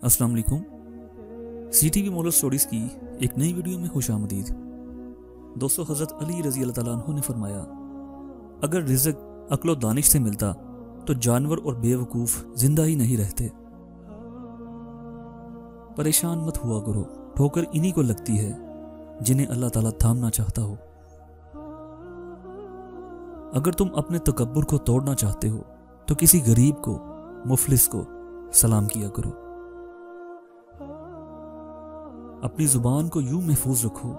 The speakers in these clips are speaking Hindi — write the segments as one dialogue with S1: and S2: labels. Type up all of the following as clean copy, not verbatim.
S1: अस्सलाम वालेकुम। CTV मोरल स्टोरीज की एक नई वीडियो में खुशामदीद। दोस्तों, हज़रत अली रज़ी अल्लाह तआला अन्हु ने फरमाया, अगर रिज़्क अक्ल और दानिश से मिलता तो जानवर और बेवकूफ़ जिंदा ही नहीं रहते। परेशान मत हुआ करो, ठोकर इन्हीं को लगती है जिन्हें अल्लाह ताला थामना चाहता हो। अगर तुम अपने तकब्बुर को तोड़ना चाहते हो तो किसी गरीब को, मुफलिस को सलाम किया करो। अपनी जुबान को यूं महफूज रखो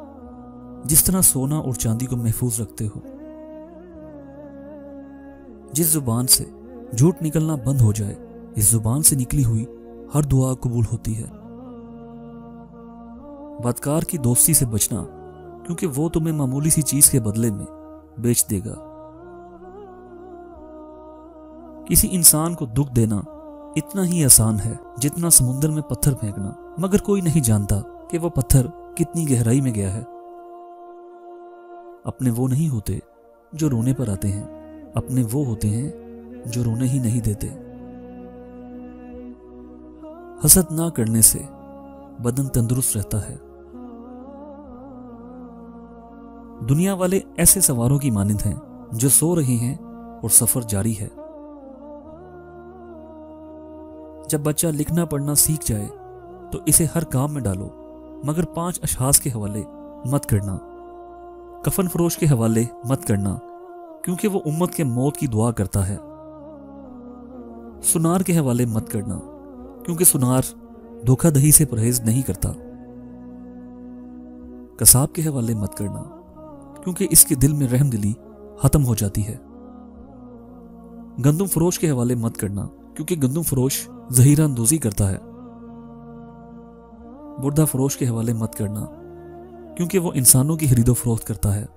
S1: जिस तरह सोना और चांदी को महफूज रखते हो। जिस जुबान से झूठ निकलना बंद हो जाए, इस जुबान से निकली हुई हर दुआ कबूल होती है। बदकार की दोस्ती से बचना, क्योंकि वो तुम्हें मामूली सी चीज के बदले में बेच देगा। किसी इंसान को दुख देना इतना ही आसान है जितना समुद्र में पत्थर फेंकना, मगर कोई नहीं जानता कि वो पत्थर कितनी गहराई में गया है। अपने वो नहीं होते जो रोने पर आते हैं, अपने वो होते हैं जो रोने ही नहीं देते। हसद ना करने से बदन तंदुरुस्त रहता है। दुनिया वाले ऐसे सवारों की मानिंद हैं जो सो रहे हैं और सफर जारी है। जब बच्चा लिखना पढ़ना सीख जाए तो इसे हर काम में डालो, मगर 5 अशखास के हवाले मत करना। कफन फरोश के हवाले मत करना, क्योंकि वो उम्मत के मौत की दुआ करता है। सुनार के हवाले मत करना, क्योंकि सुनार धोखाधड़ी से परहेज नहीं करता। कसाब के हवाले मत करना, क्योंकि इसके दिल में रहमदिली खत्म हो जाती है। गंदुम फरोश के हवाले मत करना, क्योंकि गंदुम फरोश जहीरा अंदोजी करता है। मुर्दा फरोश के हवाले मत करना, क्योंकि वो इंसानों की खरीदो फरोख्त करता है।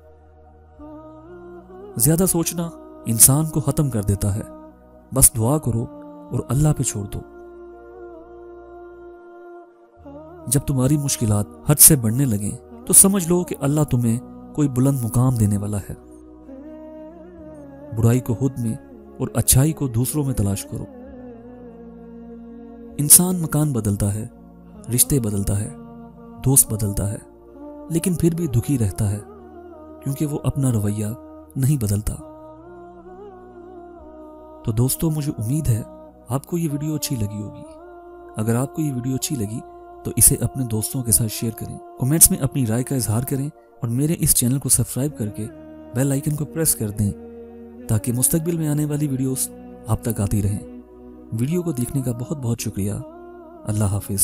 S1: ज्यादा सोचना इंसान को खत्म कर देता है। बस दुआ करो और अल्लाह पे छोड़ दो। जब तुम्हारी मुश्किलात हद से बढ़ने लगे तो समझ लो कि अल्लाह तुम्हें कोई बुलंद मुकाम देने वाला है। बुराई को खुद में और अच्छाई को दूसरों में तलाश करो। इंसान मकान बदलता है, रिश्ते बदलता है, दोस्त बदलता है, लेकिन फिर भी दुखी रहता है, क्योंकि वो अपना रवैया नहीं बदलता। तो दोस्तों, मुझे उम्मीद है आपको ये वीडियो अच्छी लगी होगी। अगर आपको ये वीडियो अच्छी लगी तो इसे अपने दोस्तों के साथ शेयर करें, कमेंट्स में अपनी राय का इजहार करें और मेरे इस चैनल को सब्सक्राइब करके बेल आइकन को प्रेस कर दें, ताकि मुस्तकबिल में आने वाली वीडियोस आप तक आती रहें। वीडियो को देखने का बहुत बहुत शुक्रिया। अल्लाह हाफिज।